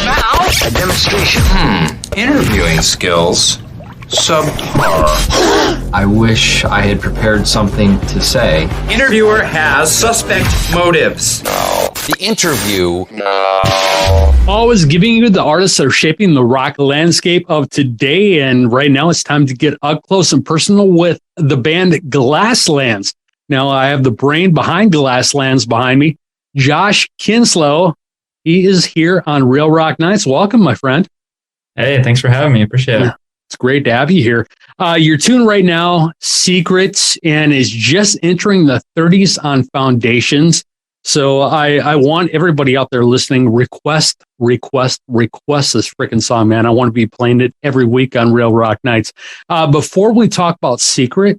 Now, a demonstration. Interviewing skills. Subpar. I wish I had prepared something to say. Interviewer has suspect motives. No. The interview. No. Always giving you the artists that are shaping the rock landscape of today. And right now it's time to get up close and personal with the band Glasslands. Now I have the brain behind Glasslands behind me, Josh Kinchloe. He is here on Real Rock Nights. Welcome, my friend. Hey, thanks for having me. Appreciate it. It's great to have you here. Your tune right now, Secrets, and is just entering the 30s on Foundations. So I want everybody out there listening, request this freaking song, man. I want to be playing it every week on Real Rock Nights. Before we talk about Secret,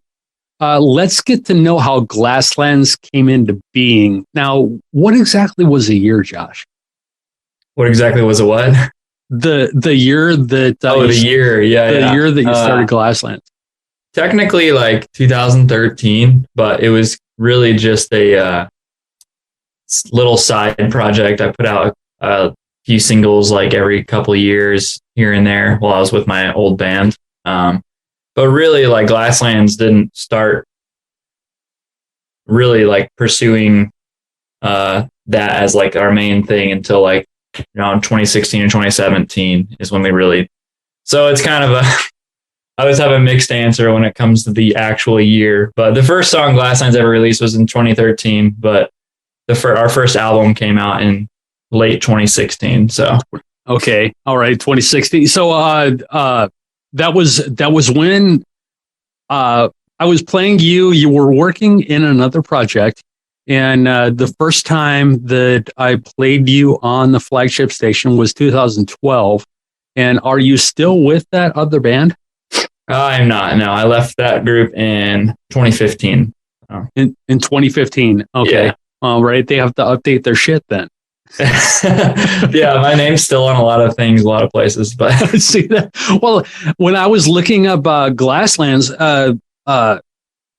let's get to know how Glasslands came into being. Now, what exactly was the year, Josh? What exactly was a what? The year that the year that you started Glasslands. Technically, like 2013, but it was really just a little side project. I put out a few singles like every couple of years here and there while I was with my old band. But really, like Glasslands didn't start really like pursuing that as like our main thing until like around 2016 and 2017 is when we really. So it's kind of I always have a mixed answer when it comes to the actual year. But the first song Glasslands ever released was in 2013, but our first album came out in late 2016. So okay, all right, 2016. So that was when I was playing you. You were working in another project. And the first time that I played you on the flagship station was 2012. And are you still with that other band? I'm not. No, I left that group in 2015. Oh. In 2015. Okay. Yeah. All right. They have to update their shit then. Yeah, my name's still on a lot of things, a lot of places. But see that? Well, when I was looking up Glasslands,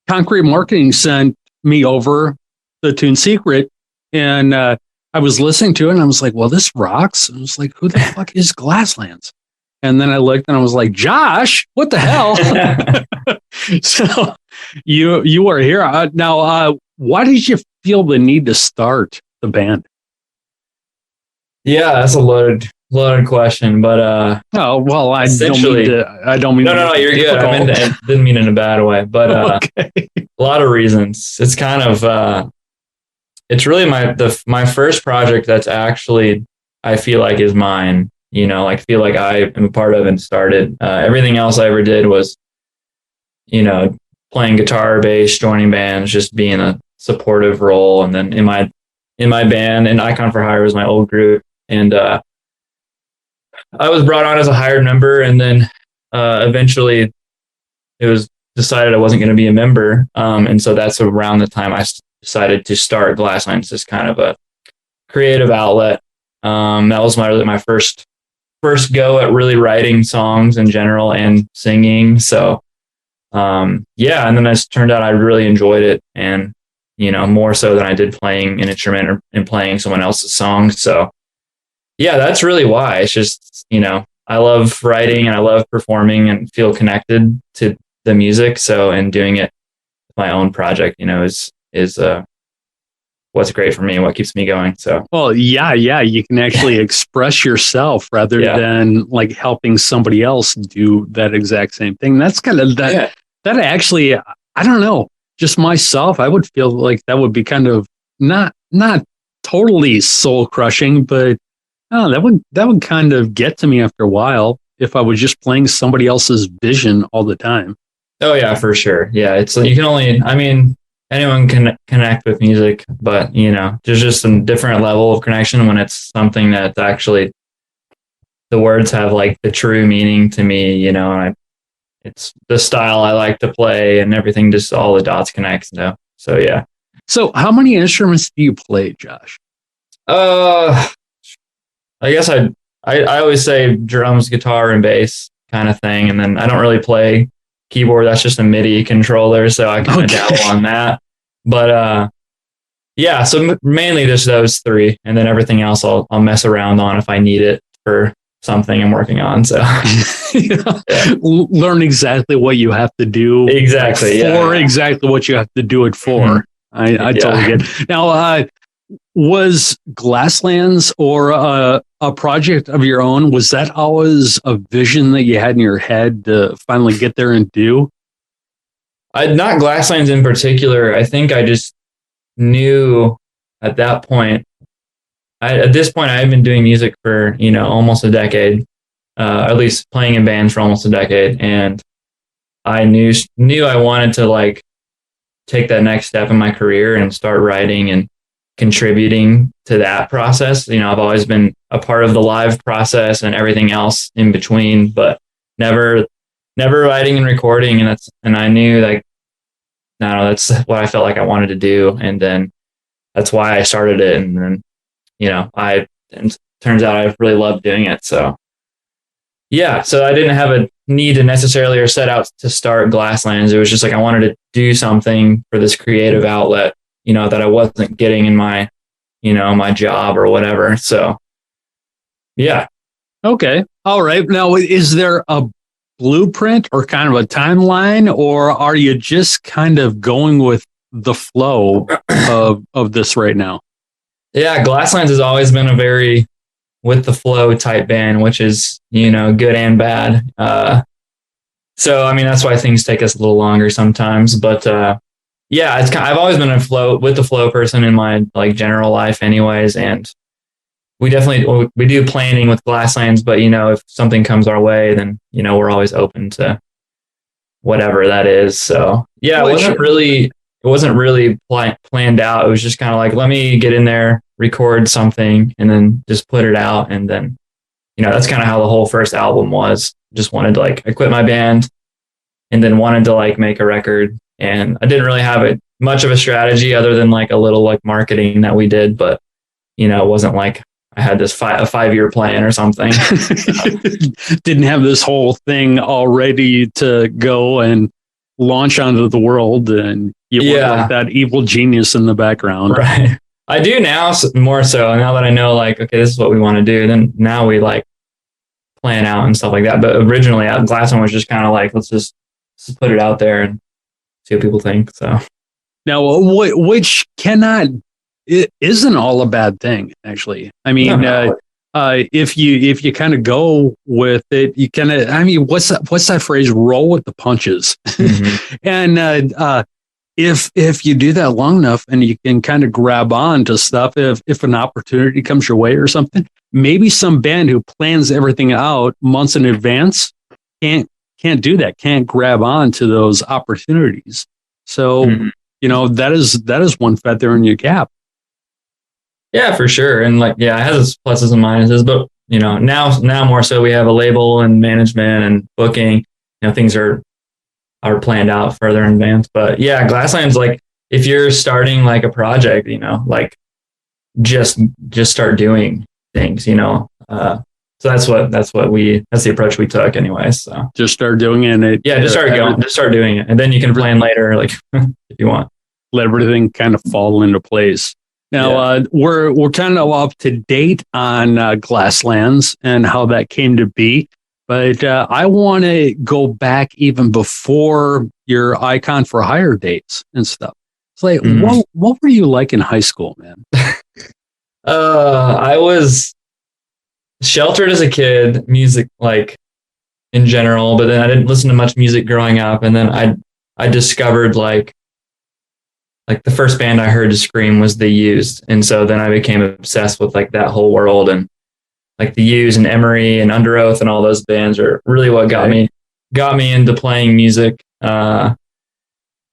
Concrete Marketing sent me over the tune Secret, and I was listening to it and I was like, well, this rocks. I was like, who the fuck is Glasslands? And then I looked and I was like, Josh, what the hell? So you are here now. Why did you feel the need to start the band? Yeah, that's a loaded question, but oh well, I don't mean no, you're good. I didn't mean it in a bad way, but okay. A lot of reasons. It's kind of it's really my first project that's actually I feel like is mine. You know, like feel like I am a part of and started. Everything else I ever did was, you know, playing guitar, bass, joining bands, just being a supportive role. And then in my band, and Icon for Hire was my old group, and I was brought on as a hired member, and then eventually it was decided I wasn't going to be a member, and so that's around the time I decided to start Glasslands as kind of a creative outlet. That was my first go at really writing songs in general and singing. So yeah, and then it turned out I really enjoyed it, and you know, more so than I did playing an instrument and playing someone else's songs. So yeah, that's really why. It's just, you know, I love writing and I love performing and feel connected to the music. So, and doing it with my own project, you know, is what's great for me and what keeps me going. So, well, yeah, you can actually express yourself rather than like helping somebody else do that exact same thing. That's kind of that. Yeah. That actually, I don't know, just myself, I would feel like that would be kind of not totally soul crushing, but that would kind of get to me after a while if I was just playing somebody else's vision all the time. Oh yeah, for sure. Yeah, it's you can only. I mean, anyone can connect with music, but you know, there's just a different level of connection when it's something that's actually the words have like the true meaning to me. You know, and it's the style I like to play, and everything. Just all the dots connect. So yeah. So how many instruments do you play, Josh? I guess I always say drums, guitar, and bass kind of thing. And then I don't really play keyboard. That's just a MIDI controller. So I kind of dabble on that. But yeah, so mainly just those three. And then everything else I'll mess around on if I need it for something I'm working on. So learn exactly what you have to do exactly for exactly what you have to do it for. Mm-hmm. I totally get it. Now, was Glasslands or a project of your own? Was that always a vision that you had in your head to finally get there and do? Not Glasslands in particular. I think I just knew at that point. At this point, I've been doing music for almost a decade, at least playing in bands for almost a decade, and I knew I wanted to like take that next step in my career and start writing and contributing to that process. I've always been a part of the live process and everything else in between, but never writing and recording. And I knew like, no, that's what I felt like I wanted to do. And then that's why I started it. And then, and turns out I really loved doing it. So yeah, so I didn't have a need to necessarily or set out to start Glasslands. It was just like, I wanted to do something for this creative outlet, that I wasn't getting in my, my job or whatever. So yeah. Okay. All right. Now, is there a blueprint or kind of a timeline, or are you just kind of going with the flow of this right now? Yeah. Glasslands has always been a very with the flow type band, which is, good and bad. So, I mean, that's why things take us a little longer sometimes, but, yeah, I've always been with the flow person in my like general life anyways. And we do planning with Glasslands, but if something comes our way, then, we're always open to whatever that is. So yeah, it wasn't really planned out. It was just kind of like, let me get in there, record something, and then just put it out. And then, that's kind of how the whole first album was. Just wanted to like, I quit my band and then wanted to like make a record. And I didn't really have much of a strategy other than like a little like marketing that we did. But, it wasn't like I had this a 5-year plan or something. Didn't have this whole thing all ready to go and launch onto the world. And you were like that evil genius in the background. Right. I do now more so now that I know like, okay, this is what we want to do. Then now we like plan out and stuff like that. But originally Glassland was just kind of like, let's just put it out there and see what people think. So now, which it isn't all a bad thing, actually. I mean, if you kind of go with it, you kind of, I mean, what's that phrase? Roll with the punches. Mm-hmm. And if you do that long enough and you can kind of grab on to stuff, if an opportunity comes your way or something, maybe some band who plans everything out months in advance can't do that, can't grab on to those opportunities. So, that is one feather in your cap. Yeah, for sure. And like, yeah, it has its pluses and minuses, but now more so we have a label and management and booking, things are planned out further in advance. But yeah, Glassland's like, if you're starting like a project, like just start doing things, so that's the approach we took anyways. So just start doing it. Just start doing it. And then you can plan later, like if you want. Let everything kind of fall into place. Now, we're kind of up to date on Glasslands and how that came to be. But I want to go back even before your Icon for Hire dates and stuff. It's like, what were you like in high school, man? I was sheltered as a kid, music like in general, but then I didn't listen to much music growing up. And then I discovered like the first band I heard to scream was The Used. And so then I became obsessed with like that whole world, and like The Used and Emery and Under Oath and all those bands are really what got me into playing music. So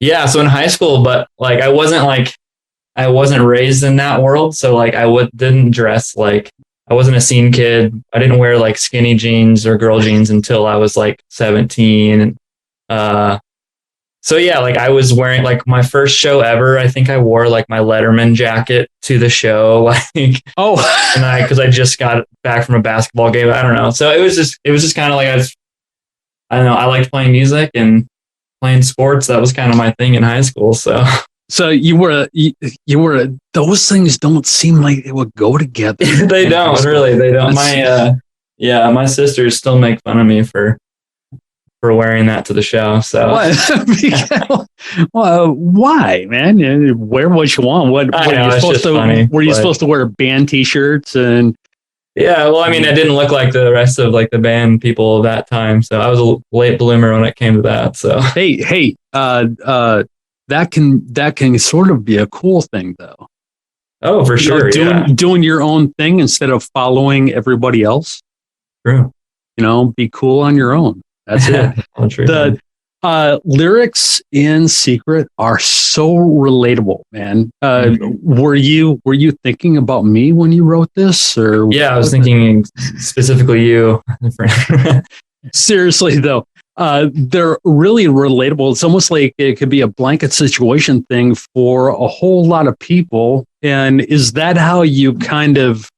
in high school, but like I wasn't raised in that world. So like didn't dress like, I wasn't a scene kid. I didn't wear like skinny jeans or girl jeans until I was like 17. So yeah, like I was wearing like my first show ever. I think I wore like my Letterman jacket to the show, like because I just got back from a basketball game. I don't know. So it was just kind of like I don't know. I liked playing music and playing sports. That was kind of my thing in high school. So you were those things don't seem like they would go together. They don't. Yeah, my sisters still make fun of me for wearing that to the show. So well, why, man? Wear what you want. What I were know, you it's supposed just to? funny, Were you but- supposed to wear band T-shirts and? Yeah, well, I mean, I didn't look like the rest of like the band people of that time, so I was a late bloomer when it came to that. So Hey, that can sort of be a cool thing, though. oh, for You know, sure, doing your own thing instead of following everybody else. true. You know, be cool on your own. That's it. Well, true. The lyrics in Secret are so relatable, man. Were you thinking about me when you wrote this, or Yeah, I was thinking specifically you. seriously though? They're really relatable. It's almost like it could be a blanket situation thing for a whole lot of people. And is that how you kind of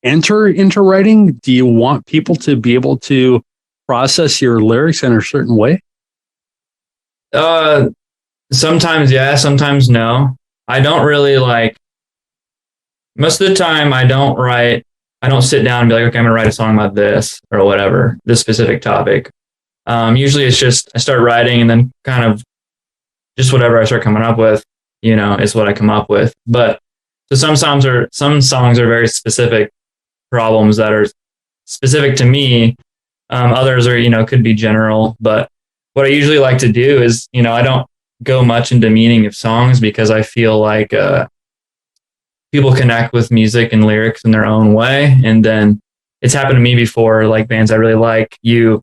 enter into writing? Do you want people to be able to process your lyrics in a certain way? Sometimes yeah, sometimes no. I don't really like. Most of the time, I don't sit down and be like, okay, I'm gonna write a song about this or whatever, this specific topic. Usually it's just I start writing and then kind of just whatever I start coming up with, is what I come up with. But so some songs are very specific problems that are specific to me. Others are, could be general. But what I usually like to do is, I don't go much into meaning of songs because I feel like people connect with music and lyrics in their own way. And then it's happened to me before, like bands I really like, you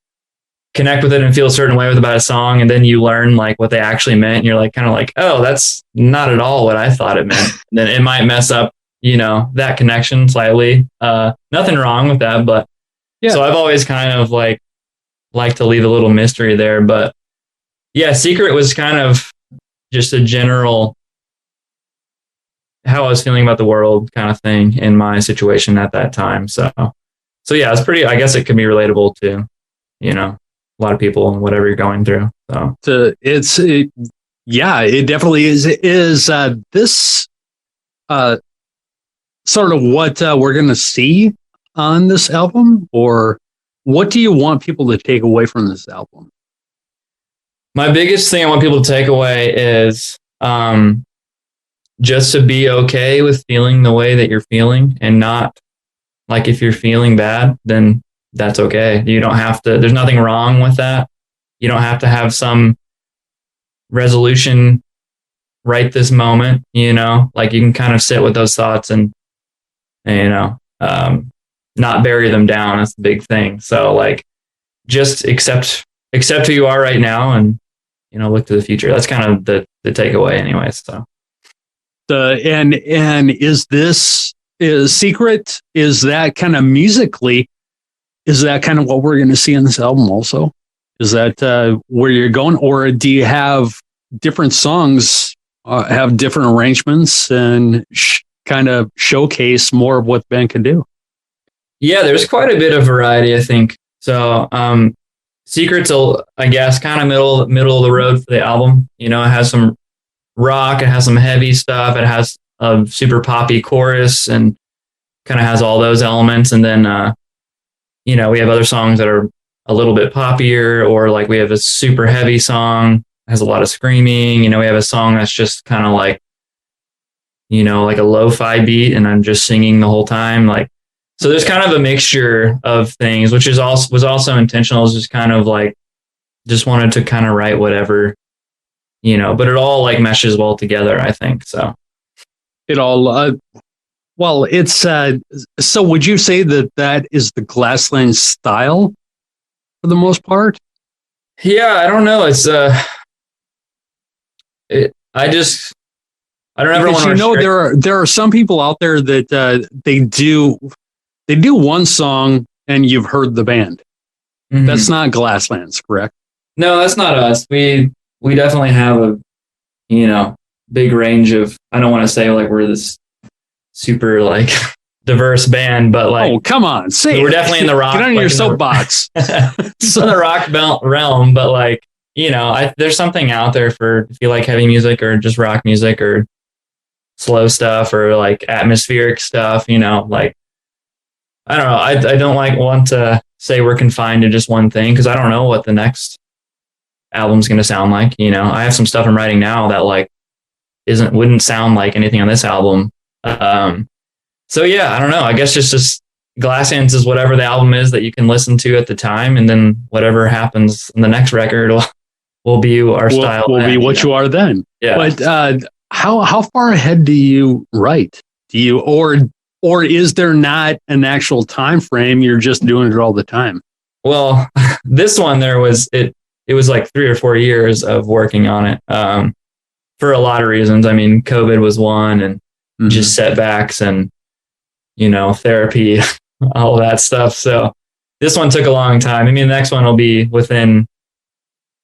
connect with it and feel a certain way about a song, and then you learn like what they actually meant, and you're like kind of like, oh, that's not at all what I thought it meant. And then it might mess up, that connection slightly. Nothing wrong with that, but yeah. So I've always kind of like to leave a little mystery there. But yeah, Secret was kind of just a general how I was feeling about the world kind of thing in my situation at that time. So yeah, it's pretty, I guess it could be relatable to, a lot of people and whatever you're going through. So yeah, it definitely is. Is this sort of what we're going to see on this album, or what do you want people to take away from this album? My biggest thing I want people to take away is just to be okay with feeling the way that you're feeling, and not like if you're feeling bad, then that's okay. You don't have to, there's nothing wrong with that. You don't have to have some resolution right this moment, like you can kind of sit with those thoughts and not bury them down. That's the big thing. So like, just accept who you are right now, and, look to the future. That's kind of the takeaway anyways. So. And is Secret, is that kind of musically, is that kind of what we're going to see in this album also? Is that where you're going, or do you have different songs, have different arrangements, and kind of showcase more of what the band can do? Yeah, there's quite a bit of variety, I think. So Secret's, I guess, kind of middle of the road for the album. It has some rock, it has some heavy stuff, it has a super poppy chorus, and kind of has all those elements. And then we have other songs that are a little bit poppier, or like we have a super heavy song, has a lot of screaming. We have a song that's just kind of like, like a lo-fi beat, and I'm just singing the whole time. Like, so there's kind of a mixture of things, which was also intentional. It's just kind of like, just wanted to kind of write whatever, but it all like meshes well together, I think. So it all, well, it's, so would you say that is the Glassland style for the most part? Yeah, I don't know. It's, I don't ever want to. There are some people out there that they do one song and you've heard the band. Mm-hmm. That's not Glasslands, correct? No, that's not us. We definitely have a big range of. I don't want to say like we're this super like diverse band, but like, oh, come on, say we're definitely in the rock. Get on your soapbox. It's in the rock realm, but like there's something out there for if you like heavy music or just rock music or slow stuff or like atmospheric stuff. Like I don't know. I don't want to say we're confined to just one thing, because I don't know what the next album's going to sound like. I have some stuff I'm writing now that like wouldn't sound like anything on this album. So yeah, I don't know. I guess just Glasslands is whatever the album is that you can listen to at the time, and then whatever happens in the next record will be our style. Will be what you are then. Yeah. But how far ahead do you write? Do you or is there not an actual time frame? You're just doing it all the time. Well, this one it was like 3 or 4 years of working on it. For a lot of reasons. I mean, COVID was one, and just setbacks and therapy, all that stuff. So this one took a long time. I mean, the next one will be within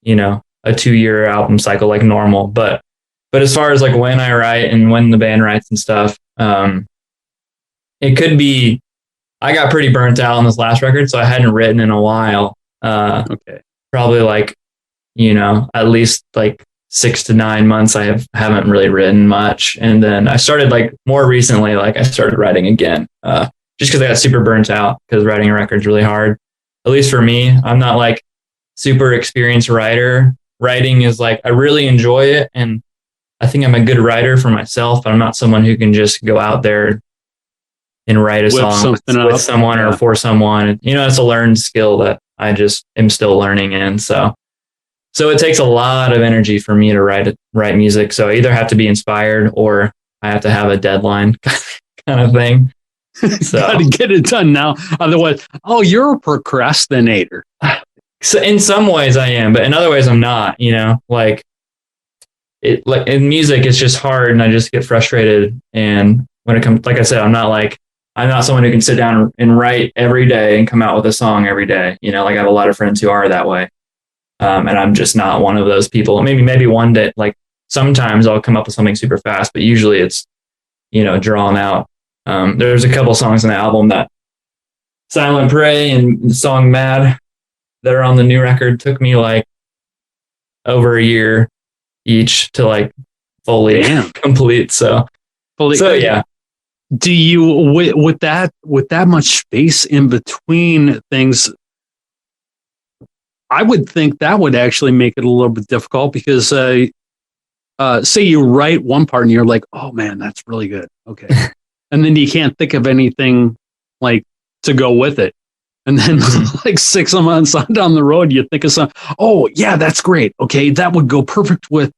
a 2-year album cycle like normal. But as far as like when I write and when the band writes and stuff, it could be, I got pretty burnt out on this last record, so I hadn't written in a while. Okay. Probably like, at least like 6 to 9 months I haven't really written much. And then I started like more recently, like I started writing again, just because I got super burnt out, because writing a record's really hard. At least for me, I'm not like super experienced writer. Writing is like, I really enjoy it, and I think I'm a good writer for myself, but I'm not someone who can just go out there and write a song with someone or for someone. It's a learned skill that I just am still learning in. So it takes a lot of energy for me to write music. So I either have to be inspired or I have to have a deadline kind of thing. So got to get it done now. Otherwise, you're a procrastinator. So in some ways I am, but in other ways I'm not. Like in music, it's just hard, and I just get frustrated. And when it comes, like I said, I'm not someone who can sit down and write every day and come out with a song every day. Like I have a lot of friends who are that way. And I'm just not one of those people. Maybe one day, like sometimes I'll come up with something super fast, but usually it's, drawn out. There's a couple songs on the album, that Silent Prey and the song Mad, that are on the new record, took me like over a year each to like fully complete. So yeah. Do you, with that much space in between things, I would think that would actually make it a little bit difficult, because say you write one part and you're like, oh man, that's really good. Okay. And then you can't think of anything like to go with it. And then like 6 months on down the road, you think of something. Oh yeah, that's great. Okay. That would go perfect with,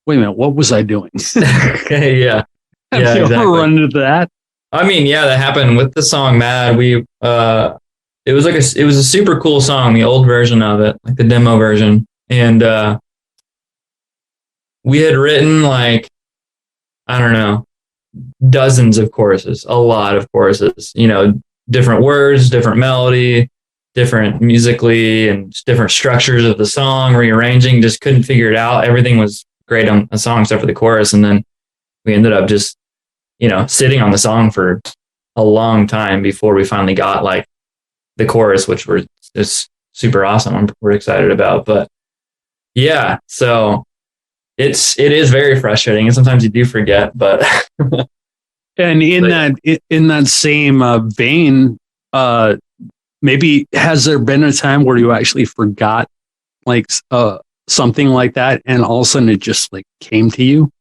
wait a minute, what was I doing? Okay. Yeah. Have you ever run into that? I mean, yeah, that happened with the song Mad. It was a super cool song, the old version of it, like the demo version. And we had written like, I don't know, dozens of choruses, a lot of choruses, different words, different melody, different musically, and different structures of the song, rearranging, just couldn't figure it out. Everything was great on the song except for the chorus. And then we ended up just, sitting on the song for a long time before we finally got like the chorus, which is super awesome. We're excited about. But yeah, so it is very frustrating, and sometimes you do forget. But and in that same vein, maybe has there been a time where you actually forgot like something like that, and all of a sudden it just like came to you?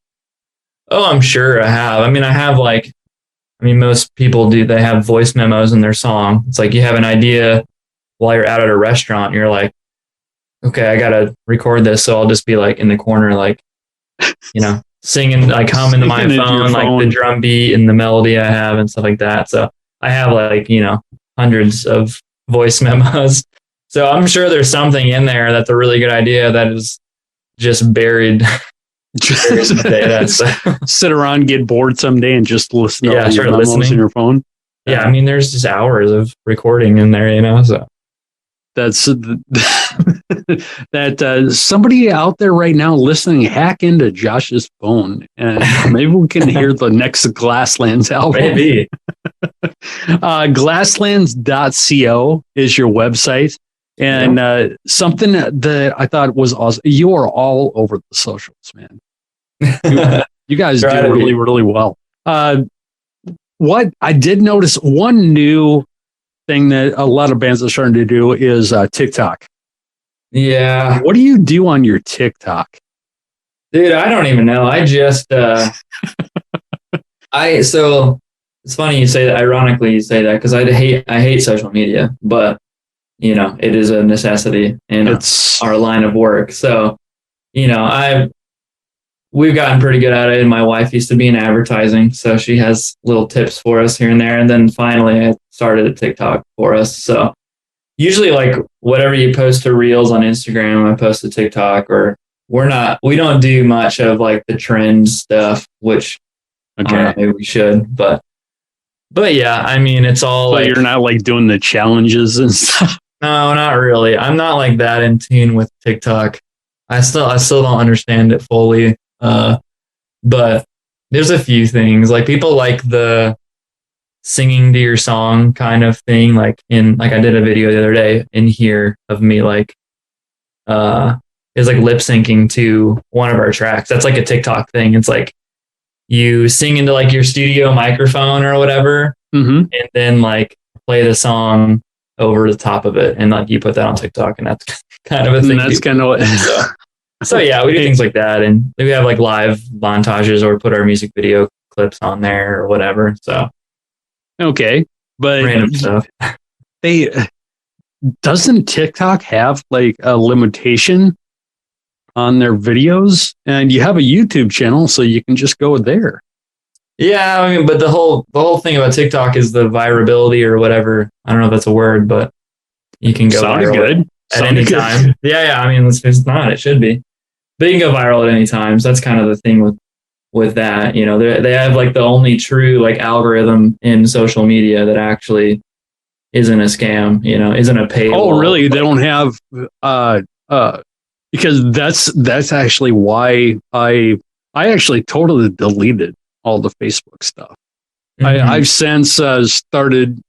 Oh, I'm sure I have. I mean, most people do. They have voice memos in their song. It's like you have an idea while you're out at a restaurant. You're like, okay, I got to record this. So I'll just be like in the corner, like, singing, like humming to my phone, like the drum beat and the melody I have and stuff like that. So I have like, hundreds of voice memos. So I'm sure there's something in there that's a really good idea that is just buried. Sit around, get bored someday, and just listen to your memos in your phone. Yeah, I mean, there's just hours of recording in there, So that's that. Somebody out there right now listening, hack into Josh's phone, and maybe we can hear the next Glasslands album. Maybe. Glasslands.co is your website. And something that I thought was awesome. You are all over the socials, man. You guys do really, really well. What I did notice, one new thing that a lot of bands are starting to do is TikTok. Yeah. What do you do on your TikTok? Dude, I don't even know. I just, so it's funny you say that. Ironically, you say that because I hate social media, but you know, it is a necessity in our line of work. So, you know, we've gotten pretty good at it. And my wife used to be in advertising, so she has little tips for us here and there. And then finally I started a TikTok for us. So usually like whatever you post to Reels on Instagram, I post to TikTok, or we don't do much of like the trend stuff, which maybe we should, but yeah, I mean, it's all so like, you're not like doing the challenges and stuff. No, not really. I'm not like that in tune with TikTok. I still don't understand it fully. But there's a few things like people like the singing to your song kind of thing. Like I did a video the other day in here of me like, is like lip syncing to one of our tracks. That's like a TikTok thing. It's like you sing into like your studio microphone or whatever, and then like play the song over the top of it, and like you put that on TikTok, and that's kind of a thing. That's kind of what. So yeah, we do things like that, and we have like live montages or put our music video clips on there or whatever. So okay, but random stuff. Doesn't TikTok have like a limitation on their videos? And you have a YouTube channel, so you can just go there. Yeah, I mean, but the whole thing about TikTok is the virability or whatever. I don't know if that's a word, but you can go viral at any time. Yeah. I mean, it's not. It should be, but you can go viral at any time. So that's kind of the thing with that. You know, they have like the only true like algorithm in social media that actually isn't a scam. You know, isn't a paywall. Oh, really? They don't have because that's actually why I actually totally deleted all the Facebook stuff. I've since started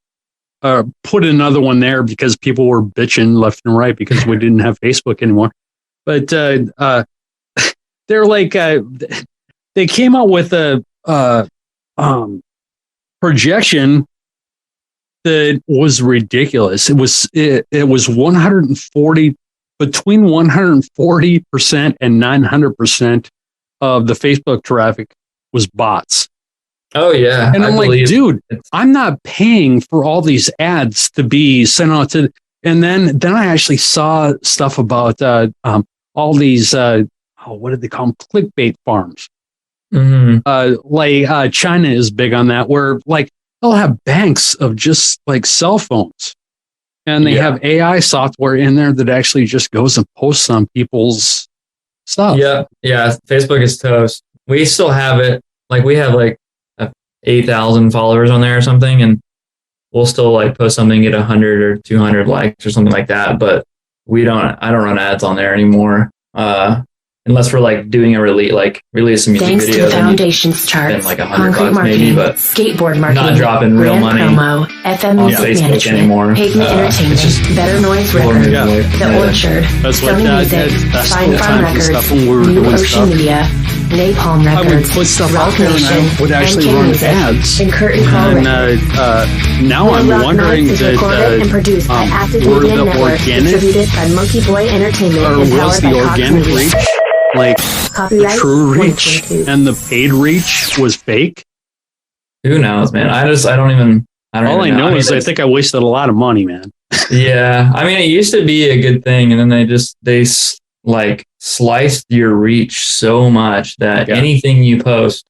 put another one there because people were bitching left and right because we didn't have Facebook anymore. But they're like they came out with a projection that was ridiculous. It was 140 between 140% and 900% of the Facebook traffic was bots. Oh yeah. And I'm like, dude, I'm not paying for all these ads to be sent out to, and then I actually saw stuff about all these what did they call them? Clickbait farms. Like China is big on that, where like they'll have banks of just like cell phones, and they have AI software in there that actually just goes and posts on people's stuff. Yeah. Facebook is toast. We still have it. Like we have like 8,000 followers on there or something, and we'll still like post something, get 100 or 200 likes or something like that. But I don't run ads on there anymore. Unless we're like doing a release some music Thanks videos. To the Foundations charts, like concrete marketing, maybe, but skateboard marketing, not dropping real money promo, FM on music Facebook management, anymore. Pavement Entertainment, Better Noise Records, The Orchard, Sony Music, Fine Farm Records, New Ocean Media, Napalm I would Records, put stuff Rock out there and Nation, I would actually and run Music, ads. and Curtain Call And Records. now I'm Rock wondering Nights is recorded and produced by Active were Media the Network, organic, distributed by Monkey Boy Entertainment, or and was powered the by Cox organic Media. reach like the Copyright true reach 2022. and the paid reach was fake? Who knows, man? I don't even All I know is I think I wasted a lot of money, man. Yeah, I mean, it used to be a good thing, and then they like sliced your reach so much that anything you post,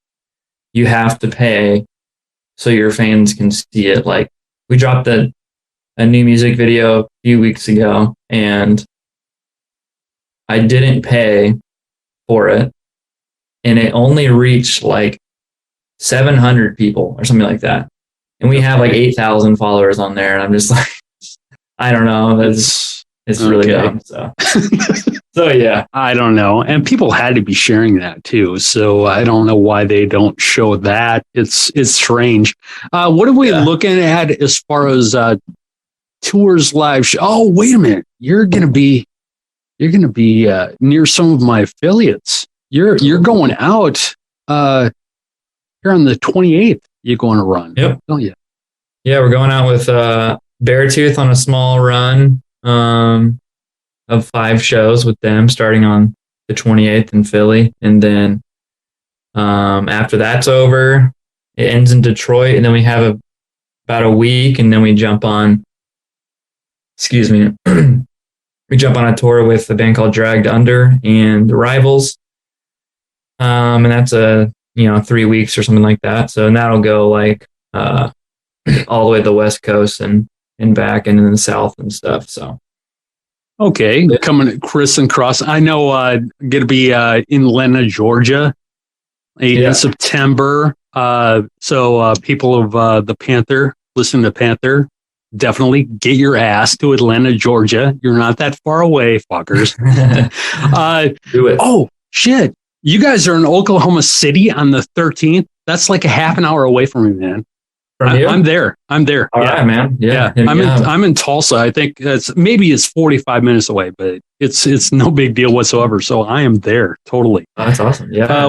you have to pay so your fans can see it. Like we dropped a new music video a few weeks ago, and I didn't pay for it, and it only reached like 700 people or something like that. And we have like 8,000 followers on there, and I'm just like, I don't know. It's really dumb. So yeah, I don't know. And people had to be sharing that too. So I don't know why they don't show that. It's strange. What are we looking at as far as tours live? Oh, wait a minute. You're gonna be near some of my affiliates. You're going out. You're on the 28th. You're going to run. Yep. Oh yeah. Yeah, we're going out with Beartooth on a small run of 5 shows with them, starting on the 28th in Philly. And then after that's over, it ends in Detroit. And then we have about a week, and then we jump on, we jump on a tour with a band called Dragged Under and the Rivals. And that's 3 weeks or something like that. So and that'll go like all the way to the West Coast and back and in the South and stuff. So okay, coming Chris and Cross. I know gonna be in Atlanta, Georgia in September. So people of the Panther, listen to Panther. Definitely get your ass to Atlanta, Georgia. You're not that far away, fuckers. Do it. Oh shit! You guys are in Oklahoma City on the 13th. That's like a half an hour away from me, man. From you? I'm there. All right, man. Yeah. I'm in Tulsa. I think it's 45 minutes away, but it's no big deal whatsoever. So I am there totally. Oh, that's awesome. Yeah.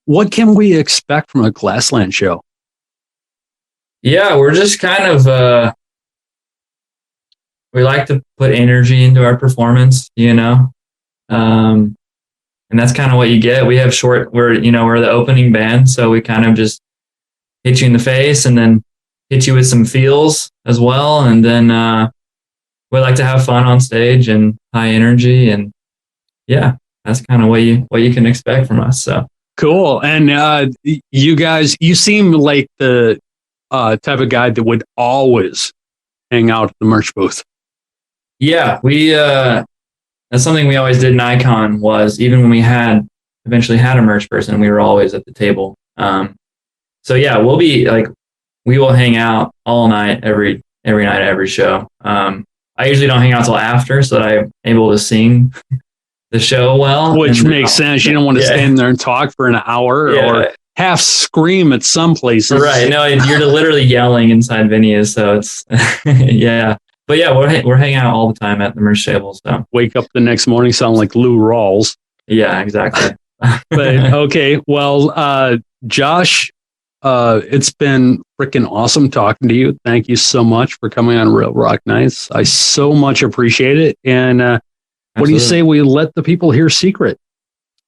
What can we expect from a Glassland show? Yeah, we're just kind of we like to put energy into our performance, and that's kind of what you get. We have we're the opening band, so we kind of just hit you in the face and then hit you with some feels as well. And then we like to have fun on stage and high energy. And yeah, that's kind of what you can expect from us. So cool. And you guys, you seem like the type of guy that would always hang out at the merch booth. Yeah, that's something we always did in Icon, was even when we eventually had a merch person, we were always at the table. So yeah, we will hang out all night, every night, every show. I usually don't hang out till after, so that I'm able to sing the show well. Which makes sense. You don't want to stand there and talk for an hour or half scream at some places. Right. No, you're literally yelling inside venues. So it's, yeah. But yeah, we're hanging out all the time at the merch table. So wake up the next morning, sound like Lou Rawls. Yeah, exactly. But okay. Well, Josh, it's been freaking awesome talking to you. Thank you so much for coming on Real Rock Nights. I so much appreciate it. And what do you say we let the people hear Secret?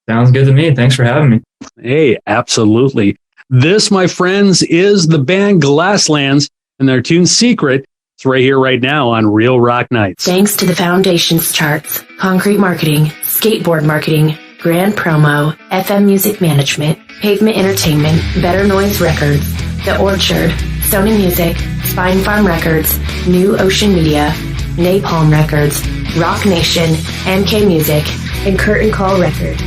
Sounds good to me. Thanks for having me. Hey, absolutely. This, my friends, is the band Glasslands and their tune Secret. It's right here, right now on Real Rock Nights. Thanks to the Foundations charts, concrete marketing, skateboard marketing, Grand Promo, FM Music Management, Pavement Entertainment, Better Noise Records, The Orchard, Sony Music, Spine Farm Records, New Ocean Media, Napalm Records, Rock Nation, MK Music, and Curtain Call Records.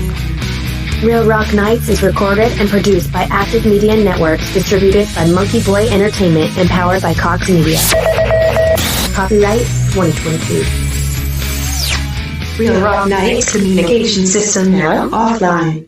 Real Rock Nights is recorded and produced by Active Media Networks, distributed by Monkey Boy Entertainment and powered by Cox Media. Copyright 2022. Real Rock Nights communication system now offline.